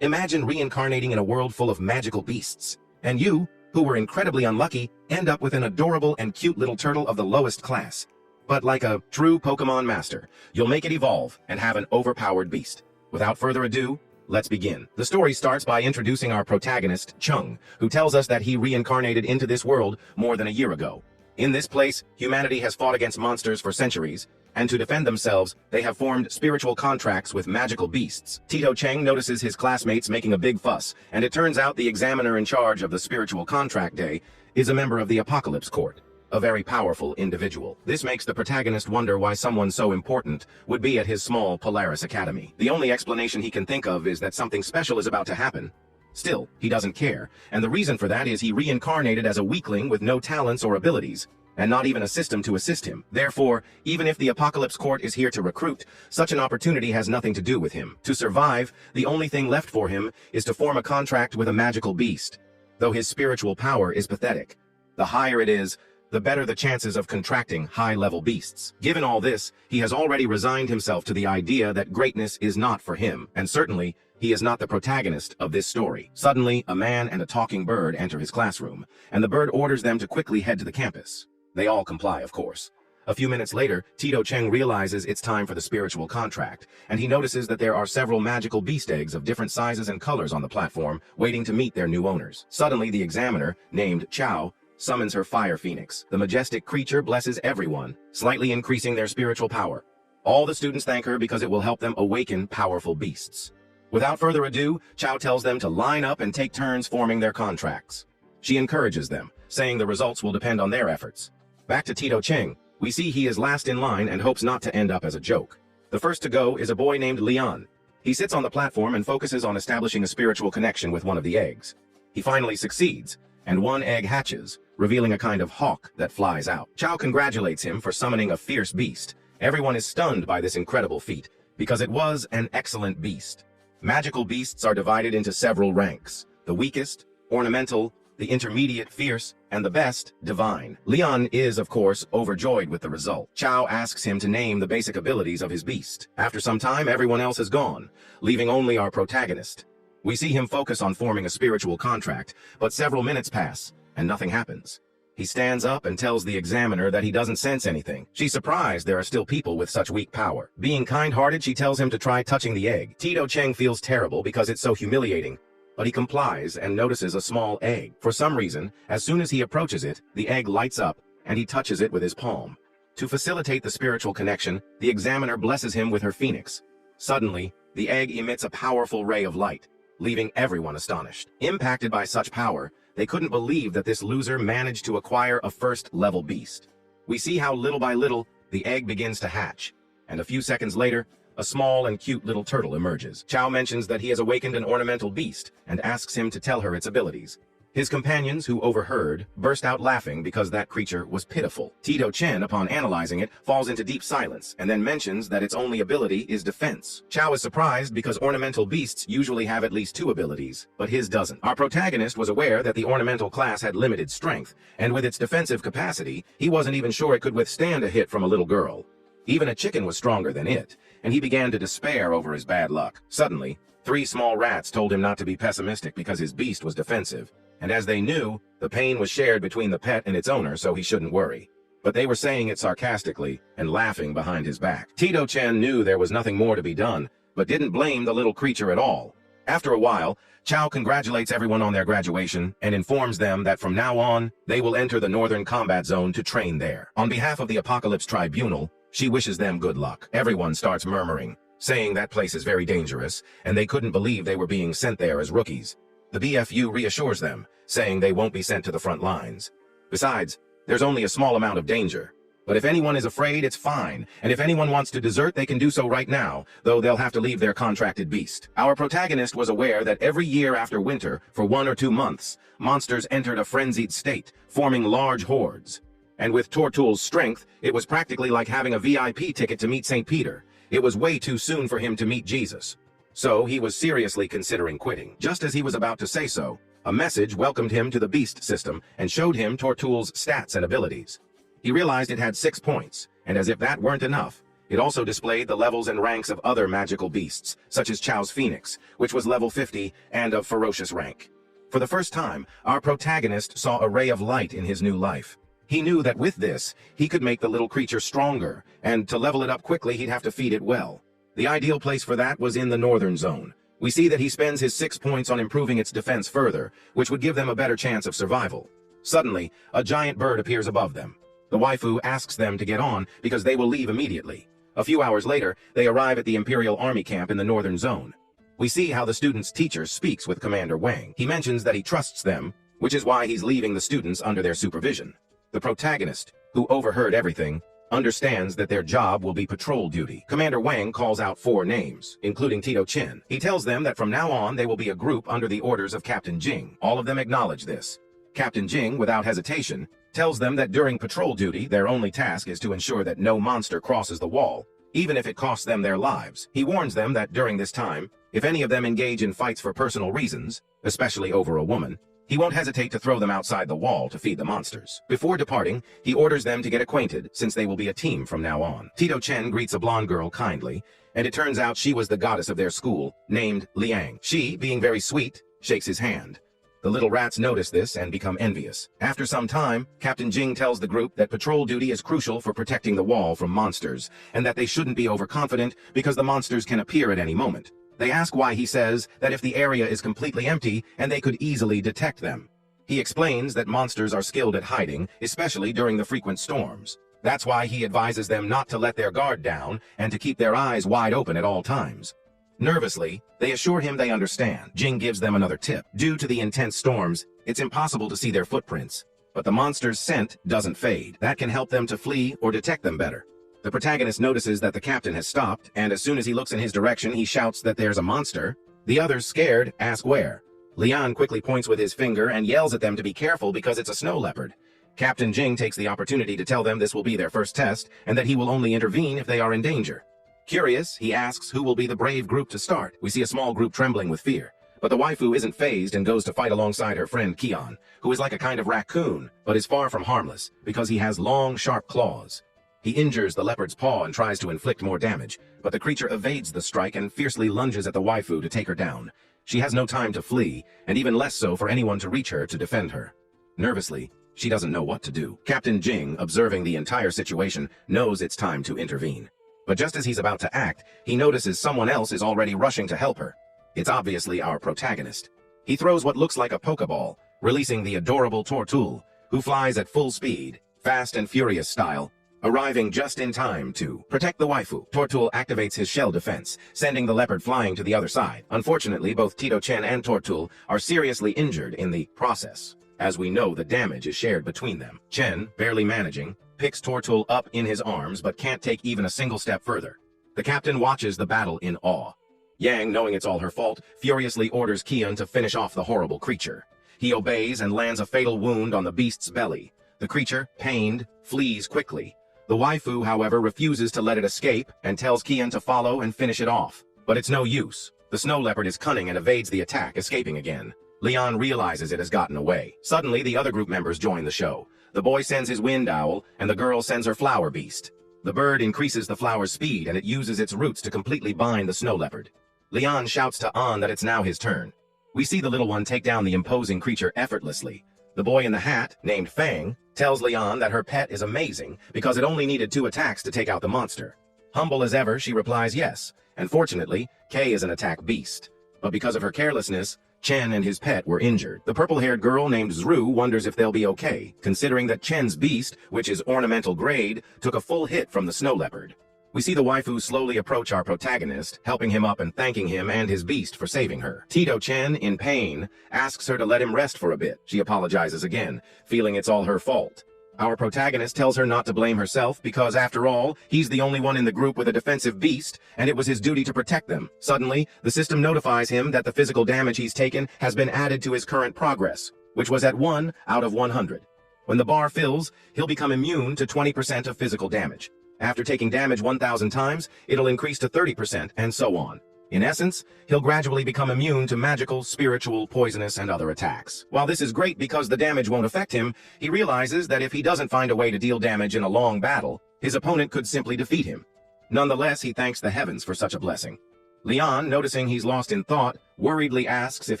Imagine reincarnating in a world full of magical beasts, and you, who were incredibly unlucky, end up with an adorable and cute little turtle of the lowest class. But like a true Pokemon master, you'll make it evolve and have an overpowered beast. Without further ado, let's begin. The story starts by introducing our protagonist, Chung, who tells us that he reincarnated into this world more than a year ago. In this place, humanity has fought against monsters for centuries, and to defend themselves, they have formed spiritual contracts with magical beasts. Tito Cheng notices his classmates making a big fuss, and it turns out the examiner in charge of the spiritual contract day is a member of the Apocalypse Court, a very powerful individual. This makes the protagonist wonder why someone so important would be at his small Polaris academy. The only explanation he can think of is that something special is about to happen. Still, he doesn't care, and the reason for that is he reincarnated as a weakling with no talents or abilities, and not even a system to assist him. Therefore, even if the Apocalypse Court is here to recruit, such an opportunity has nothing to do with him. To survive, the only thing left for him is to form a contract with a magical beast, though his spiritual power is pathetic. The higher it is, the better the chances of contracting high-level beasts. Given all this, he has already resigned himself to the idea that greatness is not for him, and certainly, he is not the protagonist of this story. Suddenly, a man and a talking bird enter his classroom, and the bird orders them to quickly head to the campus. They all comply, of course. A few minutes later, Tito Cheng realizes it's time for the spiritual contract, and he notices that there are several magical beast eggs of different sizes and colors on the platform, waiting to meet their new owners. Suddenly, the examiner, named Chow, summons her fire phoenix. The majestic creature blesses everyone, slightly increasing their spiritual power. All the students thank her because it will help them awaken powerful beasts. Without further ado, Chow tells them to line up and take turns forming their contracts. She encourages them, saying the results will depend on their efforts. Back to Tito Cheng, we see he is last in line and hopes not to end up as a joke. The first to go is a boy named Leang. He sits on the platform and focuses on establishing a spiritual connection with one of the eggs. He finally succeeds, and one egg hatches, revealing a kind of hawk that flies out. Chow congratulates him for summoning a fierce beast. Everyone is stunned by this incredible feat, because it was an excellent beast. Magical beasts are divided into several ranks: the weakest, ornamental, the intermediate, fierce, and the best, divine. Leon is, of course, overjoyed with the result. Chow asks him to name the basic abilities of his beast. After some time, everyone else is gone, leaving only our protagonist. We see him focus on forming a spiritual contract, but several minutes pass, and nothing happens. He stands up and tells the examiner that he doesn't sense anything. She's surprised there are still people with such weak power. Being kind-hearted, she tells him to try touching the egg. Tito Cheng feels terrible because it's so humiliating, but he complies and notices a small egg. For some reason, as soon as he approaches it, the egg lights up, and he touches it with his palm. To facilitate the spiritual connection, the examiner blesses him with her phoenix. Suddenly, the egg emits a powerful ray of light, leaving everyone astonished. Impacted by such power, they couldn't believe that this loser managed to acquire a first-level beast. We see how little by little, the egg begins to hatch, and a few seconds later, a small and cute little turtle emerges. Chow mentions that he has awakened an ornamental beast and asks him to tell her its abilities. His companions, who overheard, burst out laughing because that creature was pitiful. Tito Chen, upon analyzing it, falls into deep silence and then mentions that its only ability is defense. Chow is surprised because ornamental beasts usually have at least 2 abilities, but his doesn't. Our protagonist was aware that the ornamental class had limited strength, and with its defensive capacity, he wasn't even sure it could withstand a hit from a little girl. Even a chicken was stronger than it, and he began to despair over his bad luck. Suddenly, 3 small rats told him not to be pessimistic because his beast was defensive. And as they knew, the pain was shared between the pet and its owner, so he shouldn't worry. But they were saying it sarcastically and laughing behind his back. Tito Chen knew there was nothing more to be done, but didn't blame the little creature at all. After a while, Chow congratulates everyone on their graduation and informs them that from now on, they will enter the Northern Combat Zone to train there. On behalf of the Apocalypse Tribunal, she wishes them good luck. Everyone starts murmuring, saying that place is very dangerous, and they couldn't believe they were being sent there as rookies. The BFU reassures them, saying they won't be sent to the front lines. Besides, there's only a small amount of danger. But if anyone is afraid, it's fine, and if anyone wants to desert, they can do so right now, though they'll have to leave their contracted beast. Our protagonist was aware that every year after winter, for 1 or 2 months, monsters entered a frenzied state, forming large hordes. And with Tor Tool's strength, it was practically like having a VIP ticket to meet St. Peter. It was way too soon for him to meet Jesus. So he was seriously considering quitting. Just as he was about to say so, a message welcomed him to the beast system and showed him Tor Tool's stats and abilities. He realized it had 6 points, and as if that weren't enough, It also displayed the levels and ranks of other magical beasts, such as Chow's Phoenix, which was level 50 and of ferocious rank. For the first time, our protagonist saw a ray of light in his new life. He knew that with this, he could make the little creature stronger, and to level it up quickly, he'd have to feed it well. The ideal place for that was in the northern zone. We see that he spends his 6 points on improving its defense further, which would give them a better chance of survival. Suddenly, a giant bird appears above them. The waifu asks them to get on because they will leave immediately. A few hours later, they arrive at the Imperial Army camp in the northern zone. We see how the student's teacher speaks with Commander Wang. He mentions that he trusts them, which is why he's leaving the students under their supervision. The protagonist, who overheard everything, understands that their job will be patrol duty. Commander Wang calls out 4 names, including Tito Chen. He tells them that from now on they will be a group under the orders of Captain Jing. All of them acknowledge this. Captain Jing, without hesitation, tells them that during patrol duty, their only task is to ensure that no monster crosses the wall, even if it costs them their lives. He warns them that during this time, if any of them engage in fights for personal reasons, especially over a woman, he won't hesitate to throw them outside the wall to feed the monsters. Before departing, he orders them to get acquainted, since they will be a team from now on. Tito Chen greets a blonde girl kindly, and it turns out she was the goddess of their school, named Leang. She, being very sweet, shakes his hand. The little rats notice this and become envious. After some time, Captain Jing tells the group that patrol duty is crucial for protecting the wall from monsters, and that they shouldn't be overconfident because the monsters can appear at any moment. They ask why he says that if the area is completely empty and they could easily detect them. He explains that monsters are skilled at hiding, especially during the frequent storms. That's why he advises them not to let their guard down and to keep their eyes wide open at all times. Nervously, they assure him they understand. Jing gives them another tip. Due to the intense storms, it's impossible to see their footprints, but the monster's scent doesn't fade. That can help them to flee or detect them better. The protagonist notices that the captain has stopped, and as soon as he looks in his direction, he shouts that there's a monster. The others, scared, ask where. Leang quickly points with his finger and yells at them to be careful because it's a snow leopard. Captain Jing takes the opportunity to tell them this will be their first test, and that he will only intervene if they are in danger. Curious, he asks who will be the brave group to start. We see a small group trembling with fear, but the waifu isn't fazed and goes to fight alongside her friend Kian, who is like a kind of raccoon, but is far from harmless because he has long, sharp claws. He injures the leopard's paw and tries to inflict more damage, but the creature evades the strike and fiercely lunges at the waifu to take her down. She has no time to flee, and even less so for anyone to reach her to defend her. Nervously, she doesn't know what to do. Captain Jing, observing the entire situation, knows it's time to intervene. But just as he's about to act, he notices someone else is already rushing to help her. It's obviously our protagonist. He throws what looks like a Pokeball, releasing the adorable Tor Tool, who flies at full speed, fast and furious style, arriving just in time to protect the waifu. Tor Tool activates his shell defense, sending the leopard flying to the other side. Unfortunately, both Tito Chen and Tor Tool are seriously injured in the process. As we know, the damage is shared between them. Chen, barely managing, picks Tor Tool up in his arms but can't take even a single step further. The captain watches the battle in awe. Yang, knowing it's all her fault, furiously orders Kian to finish off the horrible creature. He obeys and lands a fatal wound on the beast's belly. The creature, pained, flees quickly. The waifu, however, refuses to let it escape and tells Kian to follow and finish it off. But it's no use. The snow leopard is cunning and evades the attack, escaping again. Leon realizes it has gotten away. Suddenly, the other group members join the show. The boy sends his wind owl, and the girl sends her flower beast. The bird increases the flower's speed, and it uses its roots to completely bind the snow leopard. Leon shouts to An that it's now his turn. We see the little one take down the imposing creature effortlessly. The boy in the hat, named Fang, tells Leon that her pet is amazing because it only needed 2 attacks to take out the monster. Humble as ever, she replies yes, and fortunately, Kay is an attack beast. But because of her carelessness, Chen and his pet were injured. The purple-haired girl named Zru wonders if they'll be okay, considering that Chen's beast, which is ornamental grade, took a full hit from the snow leopard. We see the waifu slowly approach our protagonist, helping him up and thanking him and his beast for saving her. Tito Chen, in pain, asks her to let him rest for a bit. She apologizes again, feeling it's all her fault. Our protagonist tells her not to blame herself because, after all, he's the only one in the group with a defensive beast, and it was his duty to protect them. Suddenly, the system notifies him that the physical damage he's taken has been added to his current progress, which was at 1 out of 100. When the bar fills, he'll become immune to 20% of physical damage. After taking damage 1,000 times, it'll increase to 30%, and so on. In essence, he'll gradually become immune to magical, spiritual, poisonous, and other attacks. While this is great because the damage won't affect him, he realizes that if he doesn't find a way to deal damage in a long battle, his opponent could simply defeat him. Nonetheless, he thanks the heavens for such a blessing. Leang, noticing he's lost in thought, worriedly asks if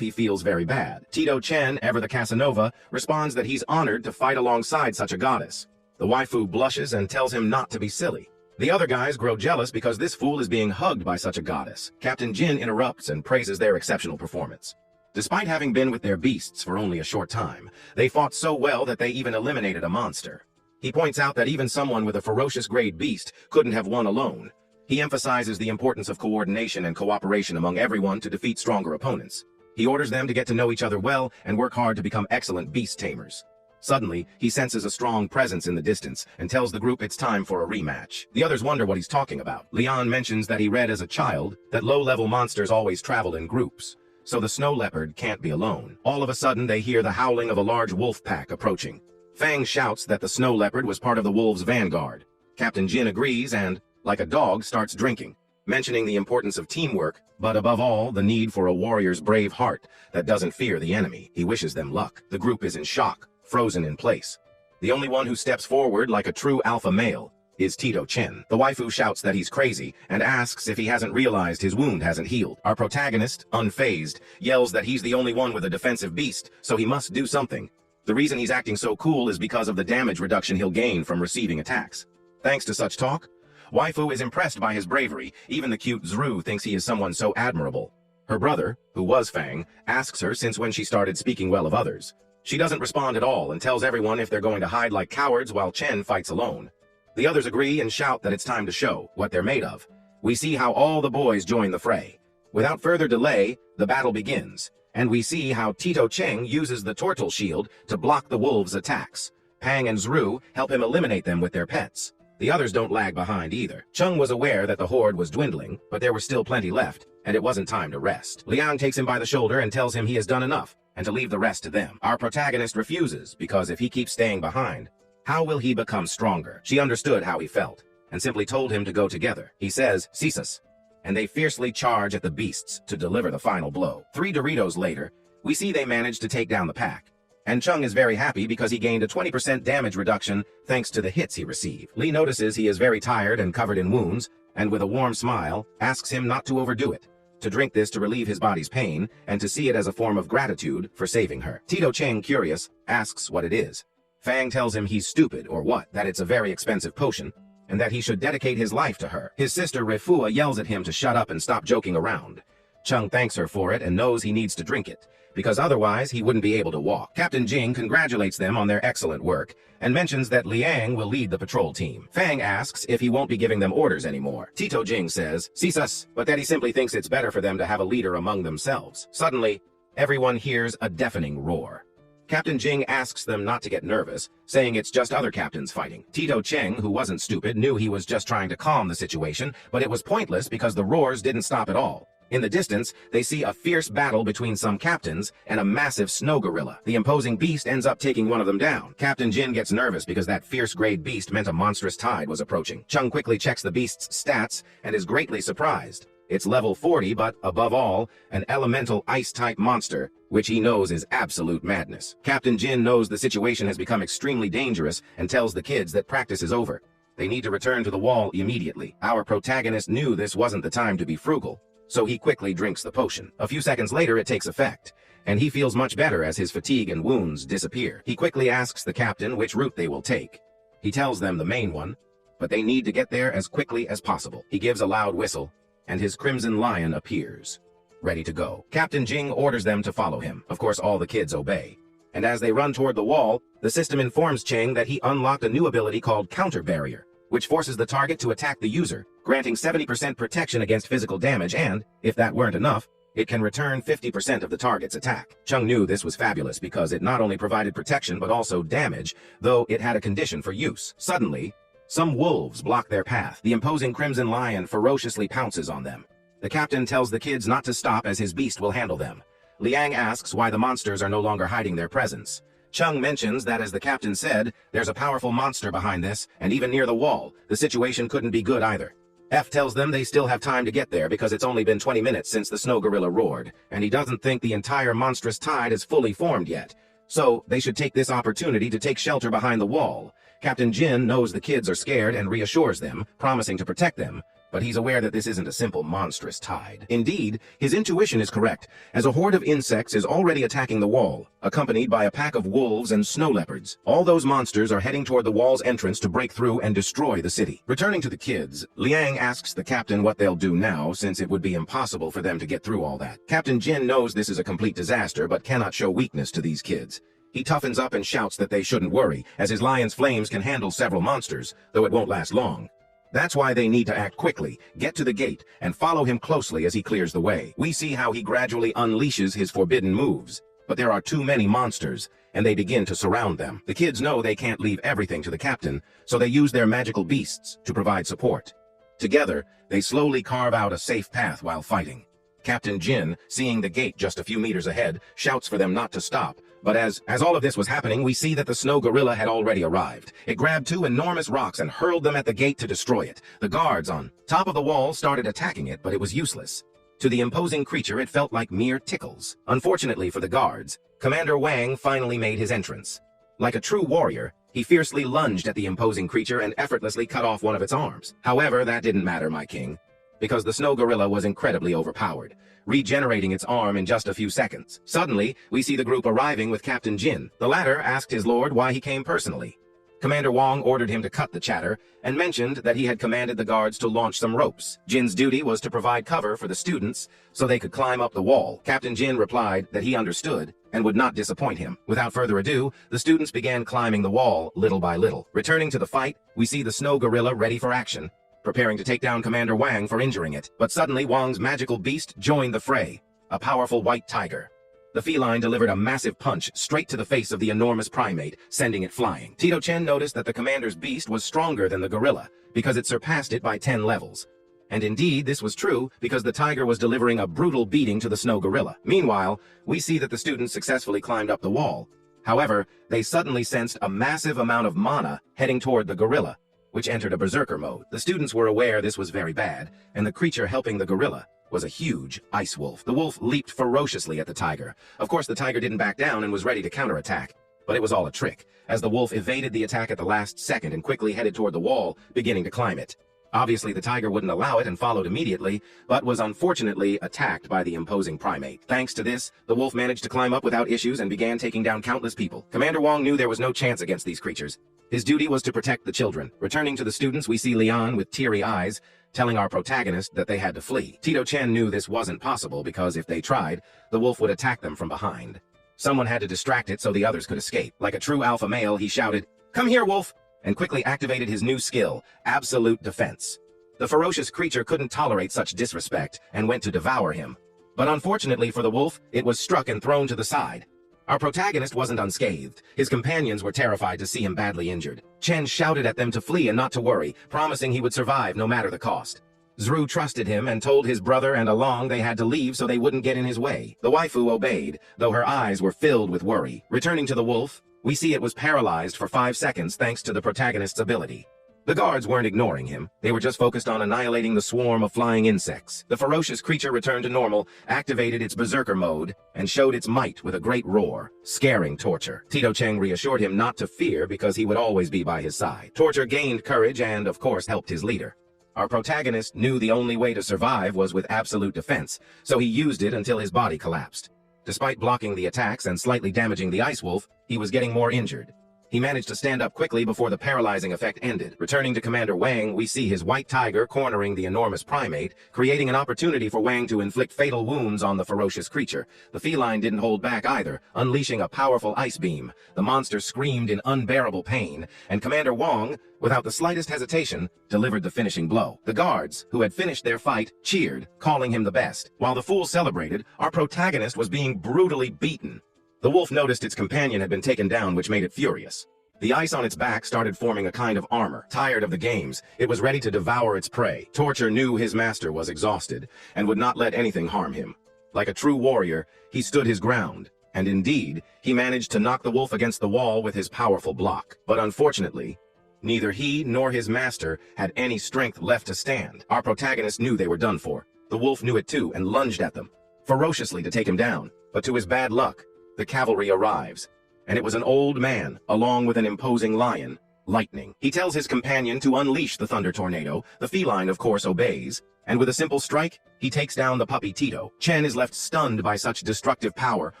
he feels very bad. Tito Chen, ever the Casanova, responds that he's honored to fight alongside such a goddess. The waifu blushes and tells him not to be silly. The other guys grow jealous because this fool is being hugged by such a goddess. Captain Jin interrupts and praises their exceptional performance. Despite having been with their beasts for only a short time, they fought so well that they even eliminated a monster. He points out that even someone with a ferocious grade beast couldn't have won alone. He emphasizes the importance of coordination and cooperation among everyone to defeat stronger opponents. He orders them to get to know each other well and work hard to become excellent beast tamers. Suddenly, he senses a strong presence in the distance and tells the group it's time for a rematch. The others wonder what he's talking about. Leang mentions that he read as a child that low-level monsters always traveled in groups, so the Snow Leopard can't be alone. All of a sudden, they hear the howling of a large wolf pack approaching. Fang shouts that the Snow Leopard was part of the wolves' vanguard. Captain Jin agrees and, like a dog, starts drinking, mentioning the importance of teamwork, but above all, the need for a warrior's brave heart that doesn't fear the enemy. He wishes them luck. The group is in shock, frozen in place. The only one who steps forward like a true alpha male is Tito Chen. The waifu shouts that he's crazy and asks if he hasn't realized his wound hasn't healed. Our protagonist, unfazed, yells that he's the only one with a defensive beast, so he must do something. The reason he's acting so cool is because of the damage reduction he'll gain from receiving attacks. Thanks to such talk, waifu is impressed by his bravery. Even the cute Zru thinks he is someone so admirable. Her brother, who was Fang, asks her since when she started speaking well of others. She doesn't respond at all and tells everyone if they're going to hide like cowards while Chen fights alone. The others agree and shout that it's time to show what they're made of. We see how all the boys join the fray. Without further delay, the battle begins, and we see how Tito Chen uses the Tor Tool shield to block the wolves' attacks. Pang and Zru help him eliminate them with their pets. The others don't lag behind either. Chung was aware that the horde was dwindling, but there were still plenty left, and it wasn't time to rest. Leang takes him by the shoulder and tells him he has done enough, and to leave the rest to them. Our protagonist refuses, because if he keeps staying behind, how will he become stronger? She understood how he felt, and simply told him to go together. He says, "Cease us," and they fiercely charge at the beasts to deliver the final blow. 3 Doritos later, we see they managed to take down the pack. And Chung is very happy because he gained a 20% damage reduction thanks to the hits he received. Lee notices he is very tired and covered in wounds, and with a warm smile, asks him not to overdo it, to drink this to relieve his body's pain, and to see it as a form of gratitude for saving her. Tito Chen, curious, asks what it is. Fang tells him he's stupid or what, that it's a very expensive potion, and that he should dedicate his life to her. His sister Refua yells at him to shut up and stop joking around. Chung thanks her for it and knows he needs to drink it, because otherwise he wouldn't be able to walk. Captain Jing congratulates them on their excellent work, and mentions that Liang will lead the patrol team. Fang asks if he won't be giving them orders anymore. Tito Jing says, "Cease us," but that he simply thinks it's better for them to have a leader among themselves. Suddenly, everyone hears a deafening roar. Captain Jing asks them not to get nervous, saying it's just other captains fighting. Tito Cheng, who wasn't stupid, knew he was just trying to calm the situation, but it was pointless because the roars didn't stop at all. In the distance, they see a fierce battle between some captains and a massive snow gorilla. The imposing beast ends up taking one of them down. Captain Jin gets nervous because that fierce grade beast meant a monstrous tide was approaching. Chung quickly checks the beast's stats and is greatly surprised. It's level 40, but, above all, an elemental ice-type monster, which he knows is absolute madness. Captain Jin knows the situation has become extremely dangerous and tells the kids that practice is over. They need to return to the wall immediately. Our protagonist knew this wasn't the time to be frugal, so he quickly drinks the potion. A few seconds later, it takes effect, and he feels much better as his fatigue and wounds disappear. He quickly asks the captain which route they will take. He tells them the main one, but they need to get there as quickly as possible. He gives a loud whistle, and his crimson lion appears, ready to go. Captain Jing orders them to follow him. Of course, all the kids obey. And as they run toward the wall, the system informs Cheng that he unlocked a new ability called Counter Barrier, which forces the target to attack the user, granting 70% protection against physical damage, and, if that weren't enough, it can return 50% of the target's attack. Chung knew this was fabulous because it not only provided protection but also damage, though it had a condition for use. Suddenly, some wolves block their path. The imposing crimson lion ferociously pounces on them. The captain tells the kids not to stop as his beast will handle them. Liang asks why the monsters are no longer hiding their presence. Chung mentions that, as the captain said, there's a powerful monster behind this, and even near the wall, the situation couldn't be good either. F tells them they still have time to get there because it's only been 20 minutes since the snow gorilla roared, and he doesn't think the entire monstrous tide is fully formed yet. So, they should take this opportunity to take shelter behind the wall. Captain Jin knows the kids are scared and reassures them, promising to protect them, but he's aware that this isn't a simple monstrous tide. Indeed, his intuition is correct, as a horde of insects is already attacking the wall, accompanied by a pack of wolves and snow leopards. All those monsters are heading toward the wall's entrance to break through and destroy the city. Returning to the kids, Leang asks the captain what they'll do now, since it would be impossible for them to get through all that. Captain Jin knows this is a complete disaster, but cannot show weakness to these kids. He toughens up and shouts that they shouldn't worry, as his lion's flames can handle several monsters, though it won't last long. That's why they need to act quickly, get to the gate, and follow him closely as he clears the way. We see how he gradually unleashes his forbidden moves, but there are too many monsters, and they begin to surround them. The kids know they can't leave everything to the captain, so they use their magical beasts to provide support. Together, they slowly carve out a safe path while fighting. Captain Jin, seeing the gate just a few meters ahead, shouts for them not to stop. But as all of this was happening, we see that the snow gorilla had already arrived. It grabbed two enormous rocks and hurled them at the gate to destroy it. The guards on top of the wall started attacking it, but it was useless. To the imposing creature, it felt like mere tickles. Unfortunately for the guards, Commander Wang finally made his entrance. Like a true warrior, he fiercely lunged at the imposing creature and effortlessly cut off one of its arms. However, that didn't matter, my king, because the snow gorilla was incredibly overpowered, regenerating its arm in just a few seconds. Suddenly, we see the group arriving with Captain Jin. The latter asked his lord why he came personally. Commander Wang ordered him to cut the chatter and mentioned that he had commanded the guards to launch some ropes. Jin's duty was to provide cover for the students so they could climb up the wall. Captain Jin replied that he understood and would not disappoint him. Without further ado, the students began climbing the wall little by little. Returning to the fight, we see the snow gorilla ready for action, preparing to take down Commander Wang for injuring it. But suddenly, Wang's magical beast joined the fray, a powerful white tiger. The feline delivered a massive punch straight to the face of the enormous primate, sending it flying. Tito Chen noticed that the commander's beast was stronger than the gorilla, because it surpassed it by 10 levels. And indeed, this was true, because the tiger was delivering a brutal beating to the snow gorilla. Meanwhile, we see that the students successfully climbed up the wall. However, they suddenly sensed a massive amount of mana heading toward the gorilla, which entered a berserker mode. The students were aware this was very bad, and the creature helping the gorilla was a huge ice wolf. The wolf leaped ferociously at the tiger. Of course, the tiger didn't back down and was ready to counterattack, but it was all a trick, as the wolf evaded the attack at the last second and quickly headed toward the wall, beginning to climb it. Obviously, the tiger wouldn't allow it and followed immediately, but was unfortunately attacked by the imposing primate. Thanks to this, the wolf managed to climb up without issues and began taking down countless people. Commander Wang knew there was no chance against these creatures. His duty was to protect the children. Returning to the students, we see Leon with teary eyes, telling our protagonist that they had to flee. Tito Chen knew this wasn't possible because if they tried, the wolf would attack them from behind. Someone had to distract it so the others could escape. Like a true alpha male, he shouted, "Come here, wolf!" and quickly activated his new skill, absolute defense. The ferocious creature couldn't tolerate such disrespect and went to devour him. But unfortunately for the wolf, it was struck and thrown to the side. Our protagonist wasn't unscathed. His companions were terrified to see him badly injured. Chen shouted at them to flee and not to worry, promising he would survive no matter the cost. Zru trusted him and told his brother and Along they had to leave so they wouldn't get in his way. The waifu obeyed, though her eyes were filled with worry. Returning to the wolf, we see it was paralyzed for 5 seconds thanks to the protagonist's ability. The guards weren't ignoring him. They were just focused on annihilating the swarm of flying insects. The ferocious creature returned to normal, activated its berserker mode, and showed its might with a great roar, scaring Torture. Tito Cheng reassured him not to fear because he would always be by his side. Torture gained courage and, of course, helped his leader. Our protagonist knew the only way to survive was with absolute defense, so he used it until his body collapsed. Despite blocking the attacks and slightly damaging the ice wolf, he was getting more injured. He managed to stand up quickly before the paralyzing effect ended. Returning to Commander Wang, we see his white tiger cornering the enormous primate, creating an opportunity for Wang to inflict fatal wounds on the ferocious creature. The feline didn't hold back either, unleashing a powerful ice beam. The monster screamed in unbearable pain, and Commander Wang, without the slightest hesitation, delivered the finishing blow. The guards, who had finished their fight, cheered, calling him the best. While the fool celebrated, our protagonist was being brutally beaten. The wolf noticed its companion had been taken down, which made it furious. The ice on its back started forming a kind of armor. Tired of the games, it was ready to devour its prey. Torture knew his master was exhausted and would not let anything harm him. Like a true warrior, he stood his ground, and indeed, he managed to knock the wolf against the wall with his powerful block. But unfortunately, neither he nor his master had any strength left to stand. Our protagonist knew they were done for. The wolf knew it too and lunged at them, ferociously to take him down. But to his bad luck, the cavalry arrives, and it was an old man, along with an imposing lion. lightning. He tells his companion to unleash the thunder tornado. The feline, of course, obeys, and with a simple strike, he takes down the puppy Tito. Chen is left stunned by such destructive power,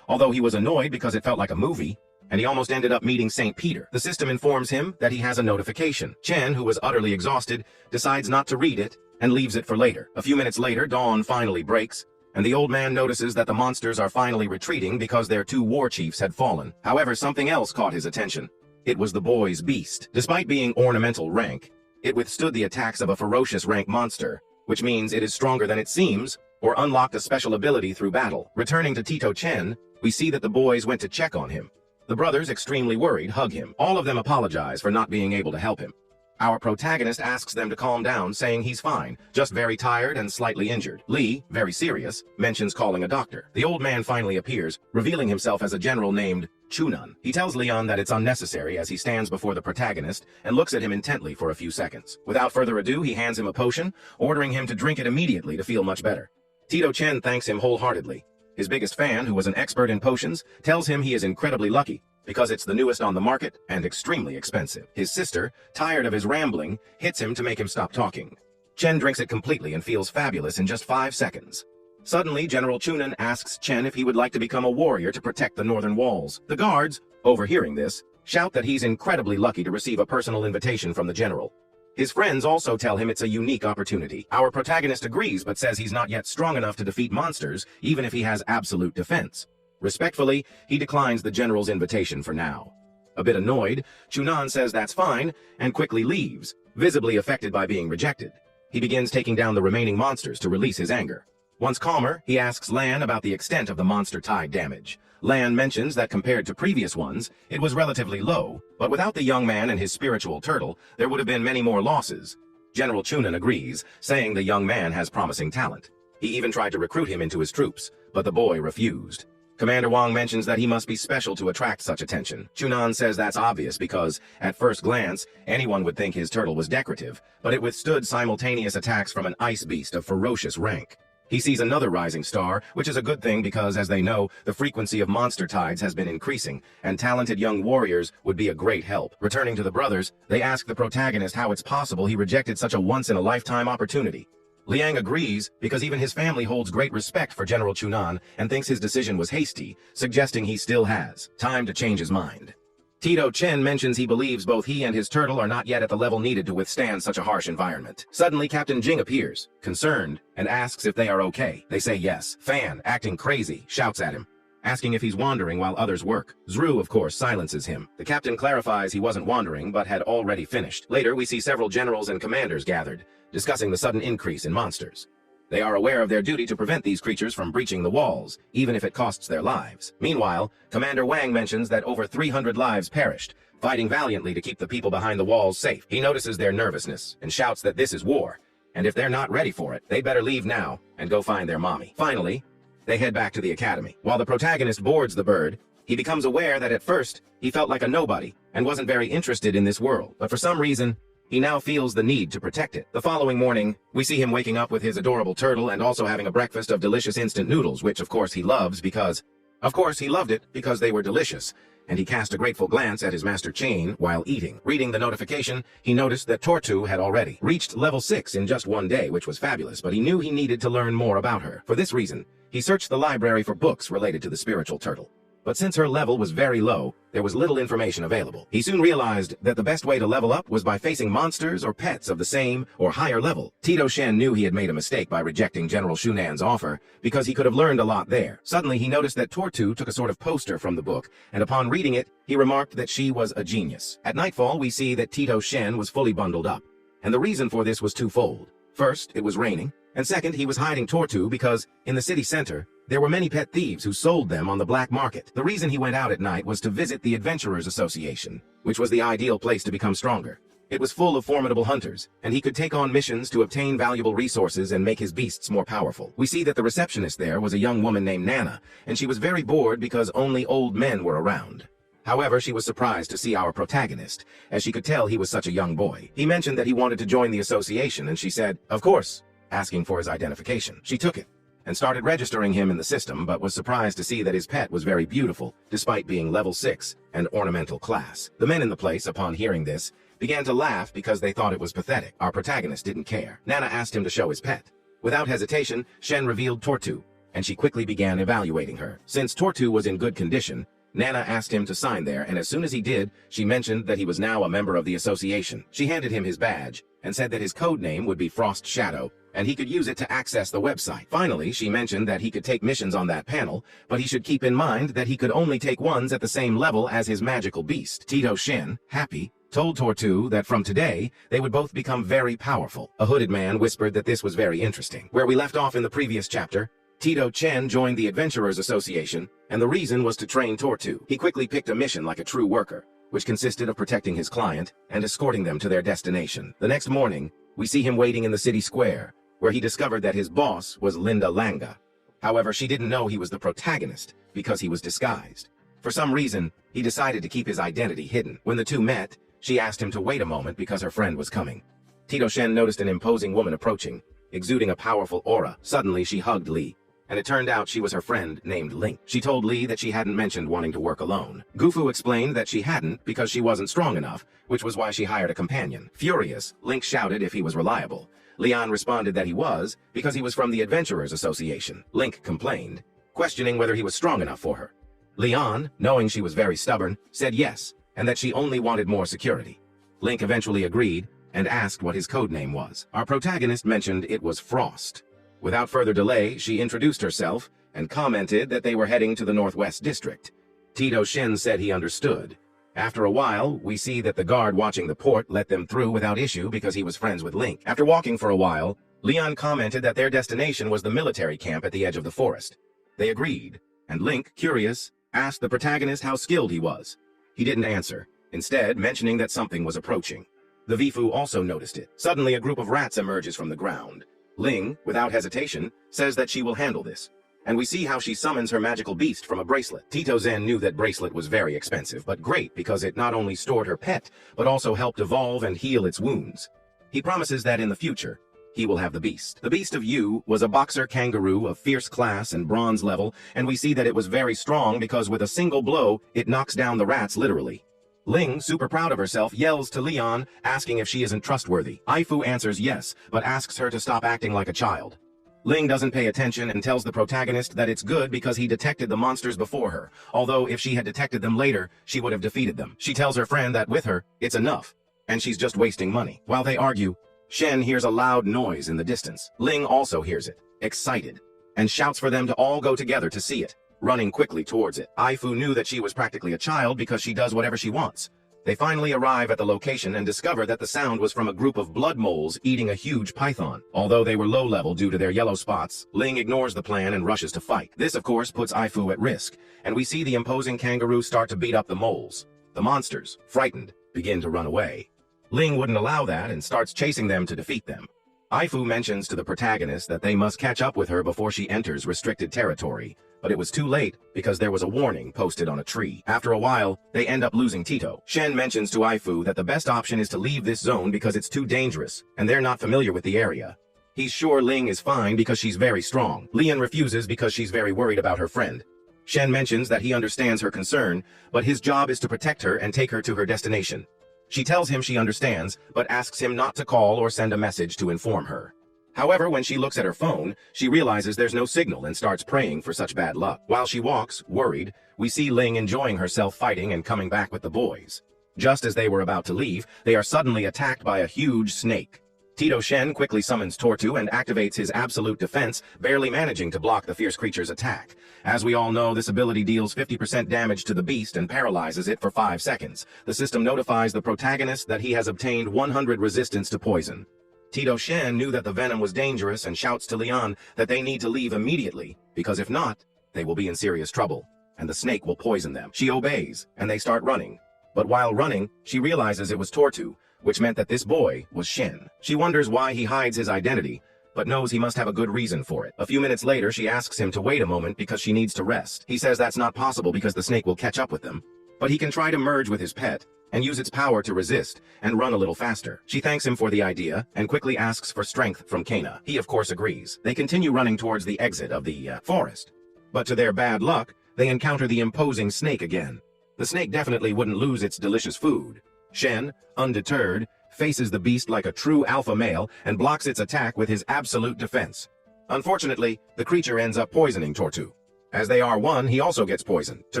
although he was annoyed because it felt like a movie, and he almost ended up meeting St. Peter. The system informs him that he has a notification. Chen, who was utterly exhausted, decides not to read it and leaves it for later. A few minutes later, dawn finally breaks, and the old man notices that the monsters are finally retreating because their 2 war chiefs had fallen. However, something else caught his attention. It was the boy's beast. Despite being ornamental rank, it withstood the attacks of a ferocious rank monster, which means it is stronger than it seems, or unlocked a special ability through battle. Returning to Tito Chen, we see that the boys went to check on him. The brothers, extremely worried, hug him. All of them apologize for not being able to help him. Our protagonist asks them to calm down, saying he's fine, just very tired and slightly injured. Lee, very serious, mentions calling a doctor. The old man finally appears, revealing himself as a general named Chung. He tells Leon that it's unnecessary as he stands before the protagonist and looks at him intently for a few seconds. Without further ado, he hands him a potion, ordering him to drink it immediately to feel much better. Tito Chen thanks him wholeheartedly. His biggest fan, who was an expert in potions, tells him he is incredibly lucky, because it's the newest on the market and extremely expensive. His sister, tired of his rambling, hits him to make him stop talking. Chen drinks it completely and feels fabulous in just 5 seconds. Suddenly, General Chunan asks Chen if he would like to become a warrior to protect the northern walls. The guards, overhearing this, shout that he's incredibly lucky to receive a personal invitation from the general. His friends also tell him it's a unique opportunity. Our protagonist agrees but says he's not yet strong enough to defeat monsters, even if he has absolute defense. Respectfully, he declines the general's invitation for now. A bit annoyed, Chunan says that's fine and quickly leaves, visibly affected by being rejected. He begins taking down the remaining monsters to release his anger. Once calmer, he asks Lan about the extent of the monster tide damage. Lan mentions that compared to previous ones, it was relatively low, but without the young man and his spiritual turtle, there would have been many more losses. General Chunan agrees, saying the young man has promising talent. He even tried to recruit him into his troops, but the boy refused. Commander Wang mentions that he must be special to attract such attention. Chunan says that's obvious because, at first glance, anyone would think his turtle was decorative, but it withstood simultaneous attacks from an ice beast of ferocious rank. He sees another rising star, which is a good thing because, as they know, the frequency of monster tides has been increasing, and talented young warriors would be a great help. Returning to the brothers, they ask the protagonist how it's possible he rejected such a once-in-a-lifetime opportunity. Leang agrees because even his family holds great respect for General Chunan and thinks his decision was hasty, suggesting he still has time to change his mind. Tito Chen mentions he believes both he and his turtle are not yet at the level needed to withstand such a harsh environment. Suddenly, Captain Jing appears, concerned, and asks if they are okay. They say yes. Fan, acting crazy, shouts at him, asking if he's wandering while others work. Zru, of course, silences him. The captain clarifies he wasn't wandering, but had already finished. Later, we see several generals and commanders gathered, discussing the sudden increase in monsters. They are aware of their duty to prevent these creatures from breaching the walls, even if it costs their lives. Meanwhile, Commander Wang mentions that over 300 lives perished, fighting valiantly to keep the people behind the walls safe. He notices their nervousness and shouts that this is war, and if they're not ready for it, they better leave now and go find their mommy. Finally, they head back to the academy. While the protagonist boards the bird, he becomes aware that at first, he felt like a nobody and wasn't very interested in this world, but for some reason, he now feels the need to protect it. The following morning, we see him waking up with his adorable turtle and also having a breakfast of delicious instant noodles, which of course he loves because... Of course he loved it because they were delicious, and he cast a grateful glance at his master Chain while eating. Reading the notification, he noticed that Tor Tool had already reached level 6 in just one day, which was fabulous, but he knew he needed to learn more about her. For this reason, he searched the library for books related to the spiritual turtle. But since her level was very low, there was little information available. He soon realized that the best way to level up was by facing monsters or pets of the same or higher level. Tito Shen knew he had made a mistake by rejecting General Shunan's offer, because he could have learned a lot there. Suddenly, he noticed that Tor Tool took a sort of poster from the book, and upon reading it, he remarked that she was a genius. At nightfall, we see that Tito Shen was fully bundled up, and the reason for this was twofold. First, it was raining, and second, he was hiding Tor Tool because, in the city center, there were many pet thieves who sold them on the black market. The reason he went out at night was to visit the Adventurers Association, which was the ideal place to become stronger. It was full of formidable hunters, and he could take on missions to obtain valuable resources and make his beasts more powerful. We see that the receptionist there was a young woman named Nana, and she was very bored because only old men were around. However, she was surprised to see our protagonist, as she could tell he was such a young boy. He mentioned that he wanted to join the association, and she said, "Of course," asking for his identification. She took it and started registering him in the system, but was surprised to see that his pet was very beautiful, despite being level 6 and ornamental class. The men in the place, upon hearing this, began to laugh because they thought it was pathetic. Our protagonist didn't care. Nana asked him to show his pet. Without hesitation, Shen revealed Tor Tool, and she quickly began evaluating her. Since Tor Tool was in good condition, Nana asked him to sign there, and as soon as he did, she mentioned that he was now a member of the association. She handed him his badge and said that his code name would be Frost Shadow, and he could use it to access the website. Finally, she mentioned that he could take missions on that panel, but he should keep in mind that he could only take ones at the same level as his magical beast. Tito Shen, happy, told Tor Tool that from today, they would both become very powerful. A hooded man whispered that this was very interesting. Where we left off in the previous chapter, Tito Chen joined the Adventurers Association, and the reason was to train Tor Tool. He quickly picked a mission like a true worker, which consisted of protecting his client and escorting them to their destination. The next morning, we see him waiting in the city square, where he discovered that his boss was Linda Langa. However, she didn't know he was the protagonist because he was disguised. For some reason, he decided to keep his identity hidden. When the two met, she asked him to wait a moment because her friend was coming. Tito Shen noticed an imposing woman approaching, exuding a powerful aura. Suddenly, she hugged Lee, and it turned out she was her friend named Link. She told Lee that she hadn't mentioned wanting to work alone. Gufu explained that she hadn't because she wasn't strong enough, which was why she hired a companion. Furious, Link shouted if he was reliable. Leon responded that he was, because he was from the Adventurers Association. Link complained, questioning whether he was strong enough for her. Leon, knowing she was very stubborn, said yes, and that she only wanted more security. Link eventually agreed, and asked what his code name was. Our protagonist mentioned it was Frost. Without further delay, she introduced herself, and commented that they were heading to the Northwest District. Tito Shen said he understood. After a while, we see that the guard watching the port let them through without issue because he was friends with Link. After walking for a while, Leon commented that their destination was the military camp at the edge of the forest. They agreed, and Link, curious, asked the protagonist how skilled he was. He didn't answer, instead mentioning that something was approaching. The Vifu also noticed it. Suddenly, a group of rats emerges from the ground. Ling, without hesitation, says that she will handle this, and we see how she summons her magical beast from a bracelet. Tito Zen knew that bracelet was very expensive, but great because it not only stored her pet, but also helped evolve and heal its wounds. He promises that in the future, he will have the beast. The Beast of Yu was a boxer kangaroo of fierce class and bronze level, and we see that it was very strong because with a single blow, it knocks down the rats literally. Ling, super proud of herself, yells to Leon, asking if she isn't trustworthy. Aifu answers yes, but asks her to stop acting like a child. Ling doesn't pay attention and tells the protagonist that it's good because he detected the monsters before her, although if she had detected them later, she would have defeated them. She tells her friend that with her, it's enough, and she's just wasting money. While they argue, Shen hears a loud noise in the distance. Ling also hears it, excited, and shouts for them to all go together to see it, running quickly towards it. Aifu knew that she was practically a child because she does whatever she wants. They finally arrive at the location and discover that the sound was from a group of blood moles eating a huge python. Although they were low level due to their yellow spots, Ling ignores the plan and rushes to fight. This of course puts Aifu at risk, and we see the imposing kangaroo start to beat up the moles. The monsters, frightened, begin to run away. Ling wouldn't allow that and starts chasing them to defeat them. Aifu mentions to the protagonist that they must catch up with her before she enters restricted territory, but it was too late because there was a warning posted on a tree. After a while, they end up losing Tito. Shen mentions to Aifu that the best option is to leave this zone because it's too dangerous, and they're not familiar with the area. He's sure Ling is fine because she's very strong. Leon refuses because she's very worried about her friend. Shen mentions that he understands her concern, but his job is to protect her and take her to her destination. She tells him she understands, but asks him not to call or send a message to inform her. However, when she looks at her phone, she realizes there's no signal and starts praying for such bad luck. While she walks, worried, we see Ling enjoying herself fighting and coming back with the boys. Just as they were about to leave, they are suddenly attacked by a huge snake. Tito Shen quickly summons Tor Tool and activates his absolute defense, barely managing to block the fierce creature's attack. As we all know, this ability deals 50% damage to the beast and paralyzes it for 5 seconds. The system notifies the protagonist that he has obtained 100 resistance to poison. Tito Shen knew that the venom was dangerous and shouts to Leon that they need to leave immediately, because if not, they will be in serious trouble, and the snake will poison them. She obeys, and they start running. But while running, she realizes it was Tor Tool, which meant that this boy was Shen. She wonders why he hides his identity, but knows he must have a good reason for it. A few minutes later, she asks him to wait a moment because she needs to rest. He says that's not possible because the snake will catch up with them, but he can try to merge with his pet and use its power to resist and run a little faster. She thanks him for the idea and quickly asks for strength from Kana. He of course agrees. They continue running towards the exit of the forest, but to their bad luck, they encounter the imposing snake again. The snake definitely wouldn't lose its delicious food. Shen, undeterred, faces the beast like a true alpha male and blocks its attack with his absolute defense. Unfortunately, the creature ends up poisoning Tor Tool. As they are one, he also gets poisoned. To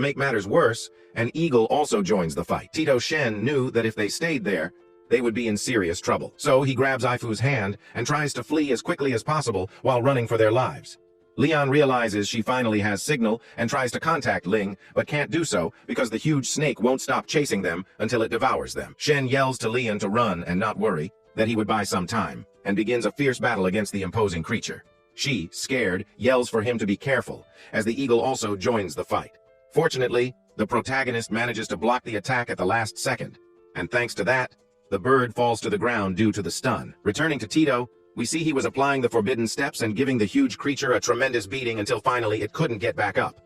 make matters worse, an eagle also joins the fight. Shen knew that if they stayed there, they would be in serious trouble. So he grabs Ifu's hand and tries to flee as quickly as possible while running for their lives. Leang realizes she finally has signal and tries to contact Ling, but can't do so because the huge snake won't stop chasing them until it devours them. Shen yells to Leang to run and not worry, that he would buy some time, and begins a fierce battle against the imposing creature. She, scared, yells for him to be careful, as the eagle also joins the fight. Fortunately, the protagonist manages to block the attack at the last second, and thanks to that, the bird falls to the ground due to the stun. Returning to Tito, we see he was applying the forbidden steps and giving the huge creature a tremendous beating until finally it couldn't get back up.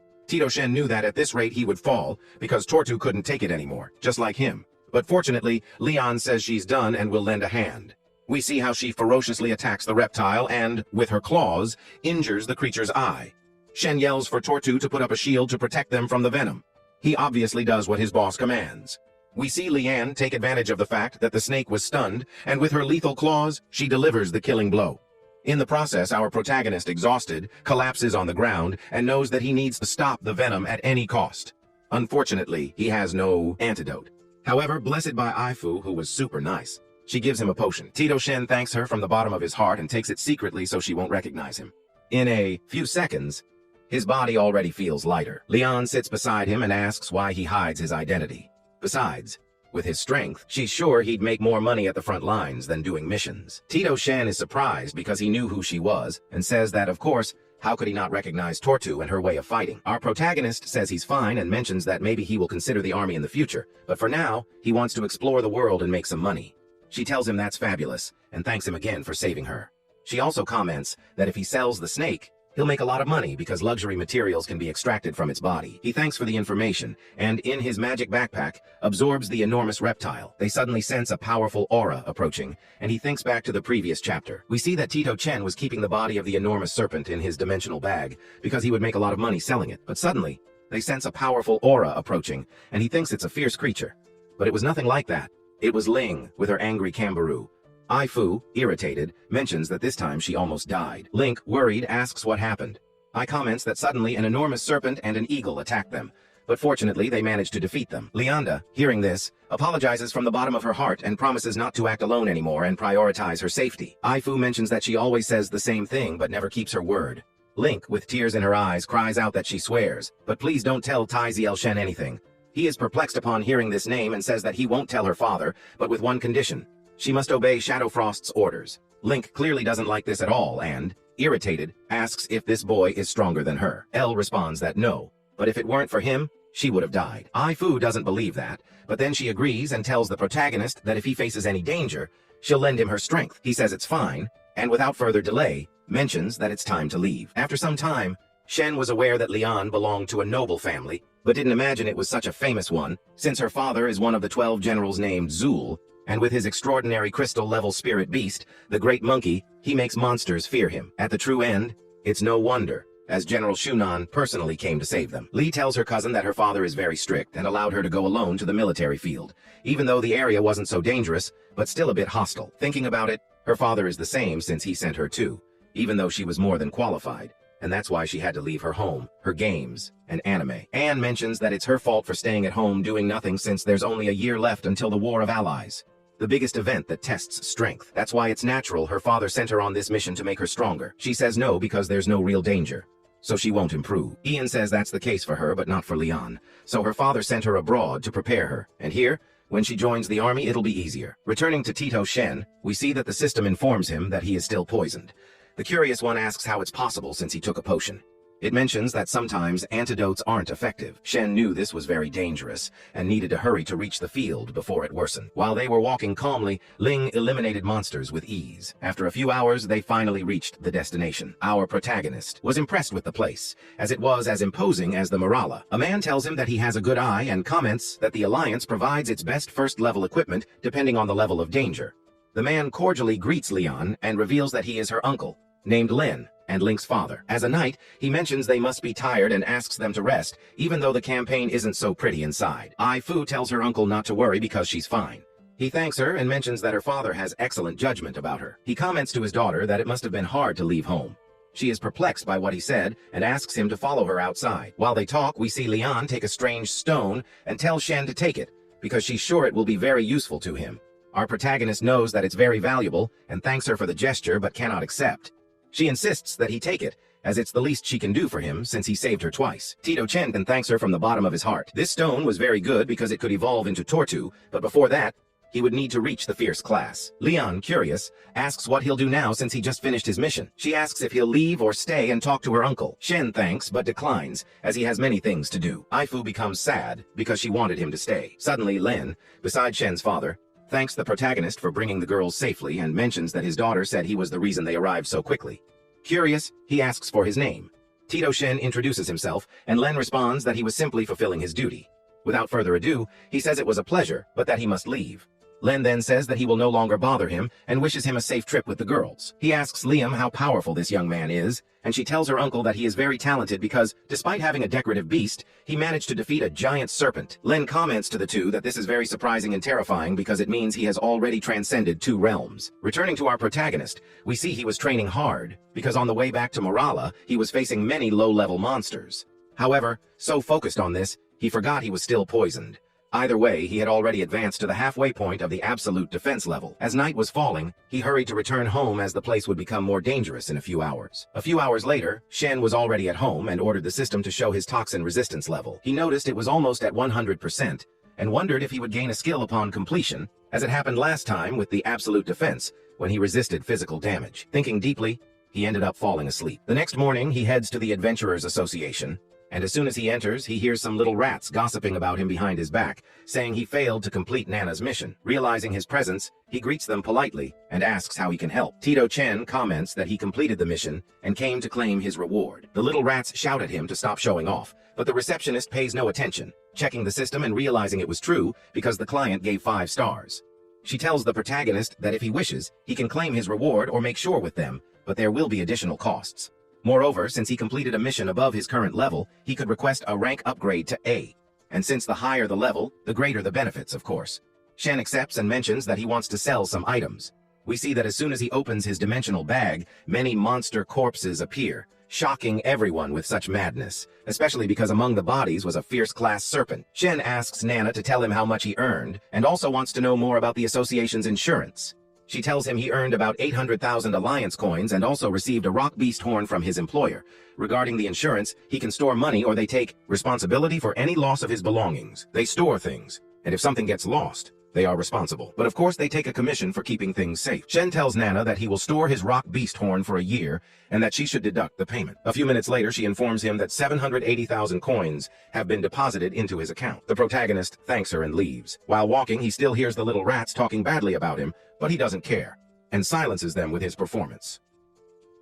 Shen knew that at this rate he would fall, because Tor Tool couldn't take it anymore, just like him. But fortunately, Leang says she's done and will lend a hand. We see how she ferociously attacks the reptile and, with her claws, injures the creature's eye. Shen yells for Tor Tool to put up a shield to protect them from the venom. He obviously does what his boss commands. We see Leang take advantage of the fact that the snake was stunned, and with her lethal claws, she delivers the killing blow. In the process, our protagonist, exhausted, collapses on the ground and knows that he needs to stop the venom at any cost. Unfortunately, he has no antidote. However, blessed by Ifu, who was super nice, she gives him a potion. Shen thanks her from the bottom of his heart and takes it secretly so she won't recognize him. In a few seconds, his body already feels lighter. Leang sits beside him and asks why he hides his identity. Besides, with his strength, she's sure he'd make more money at the front lines than doing missions. Shen is surprised because he knew who she was, and says that, of course, how could he not recognize Tor Tool and her way of fighting? Our protagonist says he's fine and mentions that maybe he will consider the army in the future, but for now, he wants to explore the world and make some money. She tells him that's fabulous, and thanks him again for saving her. She also comments that if he sells the snake, he'll make a lot of money because luxury materials can be extracted from its body. He thanks for the information, and in his magic backpack, absorbs the enormous reptile. They suddenly sense a powerful aura approaching, and he thinks back to the previous chapter. We see that Chen was keeping the body of the enormous serpent in his dimensional bag because he would make a lot of money selling it. But suddenly, they sense a powerful aura approaching, and he thinks it's a fierce creature. But it was nothing like that. It was Ling with her angry kangaroo. Ifu, irritated, mentions that this time she almost died. Link, worried, asks what happened. I comments that suddenly an enormous serpent and an eagle attacked them, but fortunately they managed to defeat them. Leanda, hearing this, apologizes from the bottom of her heart and promises not to act alone anymore and prioritize her safety. Ifu mentions that she always says the same thing but never keeps her word. Link, with tears in her eyes, cries out that she swears, but please don't tell Shen anything. He is perplexed upon hearing this name and says that he won't tell her father, but with one condition. She must obey Shadowfrost's orders. Link clearly doesn't like this at all and, irritated, asks if this boy is stronger than her. Elle responds that no, but if it weren't for him, she would have died. Ifu doesn't believe that, but then she agrees and tells the protagonist that if he faces any danger, she'll lend him her strength. He says it's fine, and without further delay, mentions that it's time to leave. After some time, Shen was aware that Leang belonged to a noble family, but didn't imagine it was such a famous one, since her father is one of the 12 generals named Zul, and with his extraordinary crystal-level spirit beast, the Great Monkey, he makes monsters fear him. At the true end, it's no wonder, as General Shunan personally came to save them. Lee tells her cousin that her father is very strict and allowed her to go alone to the military field, even though the area wasn't so dangerous, but still a bit hostile. Thinking about it, her father is the same since he sent her too, even though she was more than qualified, and that's why she had to leave her home, her games, and anime. Anne mentions that it's her fault for staying at home doing nothing since there's only a year left until the War of Allies. The biggest event that tests strength. That's why it's natural her father sent her on this mission to make her stronger. She says no because there's no real danger, so she won't improve. Ian says that's the case for her but not for Leon, so her father sent her abroad to prepare her, and here, when she joins the army it'll be easier. Returning to Shen, we see that the system informs him that he is still poisoned. The curious one asks how it's possible since he took a potion. It mentions that sometimes antidotes aren't effective. Shen knew this was very dangerous and needed to hurry to reach the field before it worsened. While they were walking calmly, Ling eliminated monsters with ease. After a few hours, they finally reached the destination. Our protagonist was impressed with the place, as it was as imposing as the Marala. A man tells him that he has a good eye and comments that the Alliance provides its best first-level equipment depending on the level of danger. The man cordially greets Leon and reveals that he is her uncle, named Lin, and Link's father. As a knight, he mentions they must be tired and asks them to rest, even though the campaign isn't so pretty inside. Ifu tells her uncle not to worry because she's fine. He thanks her and mentions that her father has excellent judgment about her. He comments to his daughter that it must have been hard to leave home. She is perplexed by what he said and asks him to follow her outside. While they talk, we see Leang take a strange stone and tell Shen to take it, because she's sure it will be very useful to him. Our protagonist knows that it's very valuable and thanks her for the gesture but cannot accept. She insists that he take it, as it's the least she can do for him since he saved her twice. Tito Chen thanks her from the bottom of his heart. This stone was very good because it could evolve into Tor Tool, but before that, he would need to reach the fierce class. Leang, curious, asks what he'll do now since he just finished his mission. She asks if he'll leave or stay and talk to her uncle. Shen thanks but declines, as he has many things to do. Aifu becomes sad because she wanted him to stay. Suddenly, Len, beside Shen's father, thanks the protagonist for bringing the girls safely and mentions that his daughter said he was the reason they arrived so quickly. Curious, he asks for his name. Tito Shen introduces himself, and Len responds that he was simply fulfilling his duty. Without further ado, he says it was a pleasure, but that he must leave. Len then says that he will no longer bother him and wishes him a safe trip with the girls. He asks Liam how powerful this young man is, and she tells her uncle that he is very talented because, despite having a decorative beast, he managed to defeat a giant serpent. Len comments to the two that this is very surprising and terrifying because it means he has already transcended 2 realms. Returning to our protagonist, we see he was training hard, because on the way back to Morala, he was facing many low-level monsters. However, so focused on this, he forgot he was still poisoned. Either way, he had already advanced to the halfway point of the absolute defense level. As night was falling, he hurried to return home as the place would become more dangerous in a few hours. A few hours later, Shen was already at home and ordered the system to show his toxin resistance level. He noticed it was almost at 100% and wondered if he would gain a skill upon completion, as it happened last time with the absolute defense when he resisted physical damage. Thinking deeply, he ended up falling asleep. The next morning, he heads to the Adventurers Association, and as soon as he enters, he hears some little rats gossiping about him behind his back, saying he failed to complete Nana's mission. Realizing his presence, he greets them politely and asks how he can help. Tito Chen comments that he completed the mission and came to claim his reward. The little rats shout at him to stop showing off, but the receptionist pays no attention, checking the system and realizing it was true because the client gave 5 stars. She tells the protagonist that if he wishes, he can claim his reward or make sure with them, but there will be additional costs. Moreover, since he completed a mission above his current level, he could request a rank upgrade to A. And since the higher the level, the greater the benefits, of course. Shen accepts and mentions that he wants to sell some items. We see that as soon as he opens his dimensional bag, many monster corpses appear, shocking everyone with such madness, especially because among the bodies was a fierce class serpent. Shen asks Nana to tell him how much he earned, and also wants to know more about the association's insurance. She tells him he earned about 800,000 Alliance coins and also received a rock beast horn from his employer. Regarding the insurance, he can store money or they take responsibility for any loss of his belongings. They store things, and if something gets lost, they are responsible. But of course they take a commission for keeping things safe. Shen tells Nana that he will store his rock beast horn for a year and that she should deduct the payment. A few minutes later, she informs him that 780,000 coins have been deposited into his account. The protagonist thanks her and leaves. While walking, he still hears the little rats talking badly about him, but he doesn't care, and silences them with his performance.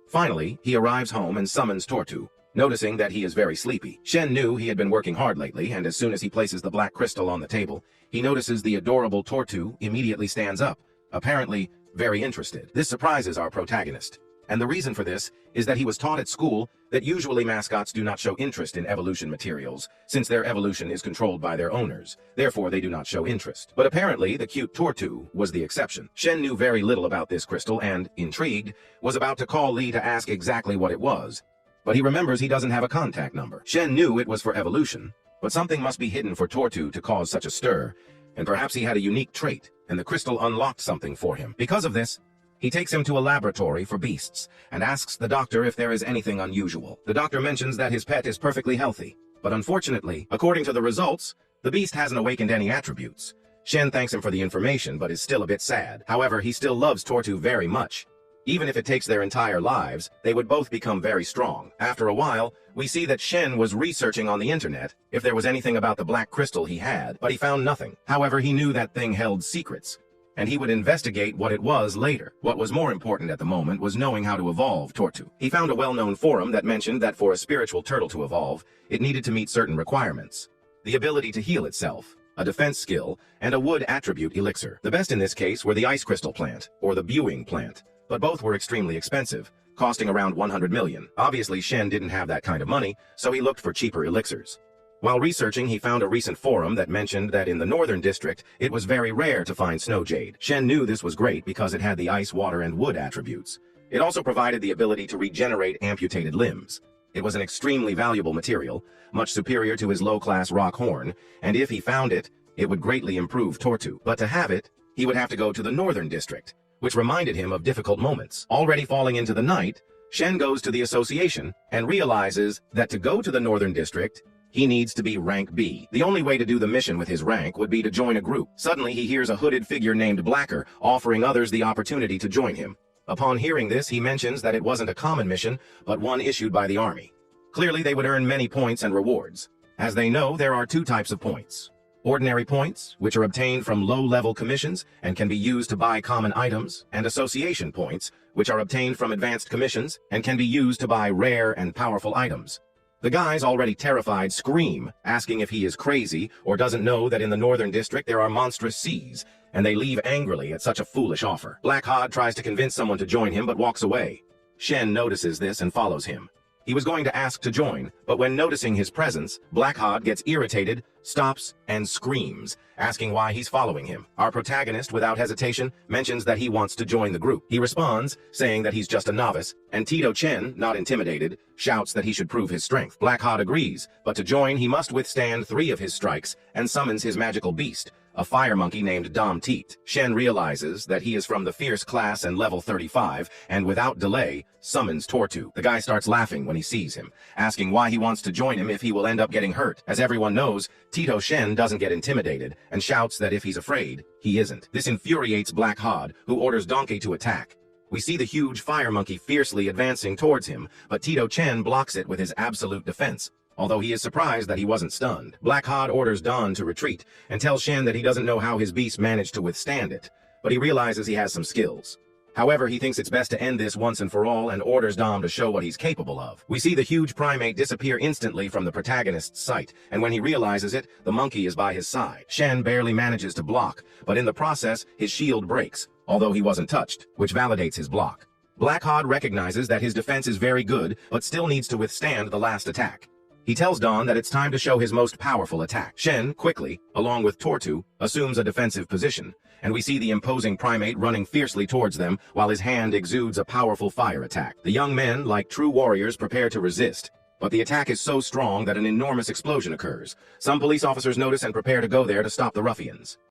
Finally, he arrives home and summons Tor Tool, noticing that he is very sleepy. Shen knew he had been working hard lately, and as soon as he places the black crystal on the table, he notices the adorable Tor Tool immediately stands up, apparently very interested. This surprises our protagonist, and the reason for this is that he was taught at school that usually mascots do not show interest in evolution materials, since their evolution is controlled by their owners. Therefore, they do not show interest. But apparently, the cute Tor Tool was the exception. Shen knew very little about this crystal and, intrigued, was about to call Li to ask exactly what it was. But he remembers he doesn't have a contact number. Shen knew it was for evolution, but something must be hidden for Tor Tool to cause such a stir, and perhaps he had a unique trait, and the crystal unlocked something for him. Because of this, he takes him to a laboratory for beasts and asks the doctor if there is anything unusual. The doctor mentions that his pet is perfectly healthy, but unfortunately, according to the results, the beast hasn't awakened any attributes. Shen thanks him for the information, but is still a bit sad. However, he still loves Tor Tool very much. Even if it takes their entire lives, they would both become very strong. After a while, we see that Shen was researching on the internet if there was anything about the black crystal he had, but he found nothing. However, he knew that thing held secrets, and he would investigate what it was later. What was more important at the moment was knowing how to evolve Tor Tool. He found a well-known forum that mentioned that for a spiritual turtle to evolve, it needed to meet certain requirements: the ability to heal itself, a defense skill, and a wood attribute elixir. The best in this case were the ice crystal plant, or the Buing plant, but both were extremely expensive, costing around 100 million. Obviously, Shen didn't have that kind of money, so he looked for cheaper elixirs. While researching, he found a recent forum that mentioned that in the Northern District, it was very rare to find snow jade. Shen knew this was great because it had the ice, water, and wood attributes. It also provided the ability to regenerate amputated limbs. It was an extremely valuable material, much superior to his low-class rock horn, and if he found it, it would greatly improve Tor Tool. But to have it, he would have to go to the Northern District, which reminded him of difficult moments. Already falling into the night, Shen goes to the association and realizes that to go to the Northern District, he needs to be rank B. The only way to do the mission with his rank would be to join a group. Suddenly, he hears a hooded figure named Blacker offering others the opportunity to join him. Upon hearing this, he mentions that it wasn't a common mission, but one issued by the army. Clearly, they would earn many points and rewards. As they know, there are two types of points. Ordinary points, which are obtained from low-level commissions and can be used to buy common items, and association points, which are obtained from advanced commissions and can be used to buy rare and powerful items. The guys, already terrified, scream, asking if he is crazy or doesn't know that in the Northern District there are monstrous seas, and they leave angrily at such a foolish offer. Blackhod tries to convince someone to join him but walks away. Shen notices this and follows him. He was going to ask to join, but when noticing his presence, Blackhod gets irritated, stops, and screams, asking why he's following him. Our protagonist, without hesitation, mentions that he wants to join the group. He responds, saying that he's just a novice, and Tito Chen, not intimidated, shouts that he should prove his strength. Blackhod agrees, but to join he must withstand 3 of his strikes, and summons his magical beast, a fire monkey named Dom Teet. Shen realizes that he is from the fierce class and level 35, and without delay, summons Tor Tool. The guy starts laughing when he sees him, asking why he wants to join him if he will end up getting hurt. As everyone knows, Tito Shen doesn't get intimidated, and shouts that if he's afraid, he isn't. This infuriates Blackhod, who orders Donkey to attack. We see the huge fire monkey fiercely advancing towards him, but Tito Chen blocks it with his absolute defense, although he is surprised that he wasn't stunned. Blackhod orders Don to retreat, and tells Shen that he doesn't know how his beast managed to withstand it, but he realizes he has some skills. However, he thinks it's best to end this once and for all and orders Dom to show what he's capable of. We see the huge primate disappear instantly from the protagonist's sight, and when he realizes it, the monkey is by his side. Shen barely manages to block, but in the process, his shield breaks, although he wasn't touched, which validates his block. Blackhod recognizes that his defense is very good, but still needs to withstand the last attack. He tells Don that it's time to show his most powerful attack. Shen, quickly, along with Tor Tool, assumes a defensive position, and we see the imposing primate running fiercely towards them while his hand exudes a powerful fire attack. The young men, like true warriors, prepare to resist, but the attack is so strong that an enormous explosion occurs. Some police officers notice and prepare to go there to stop the ruffians.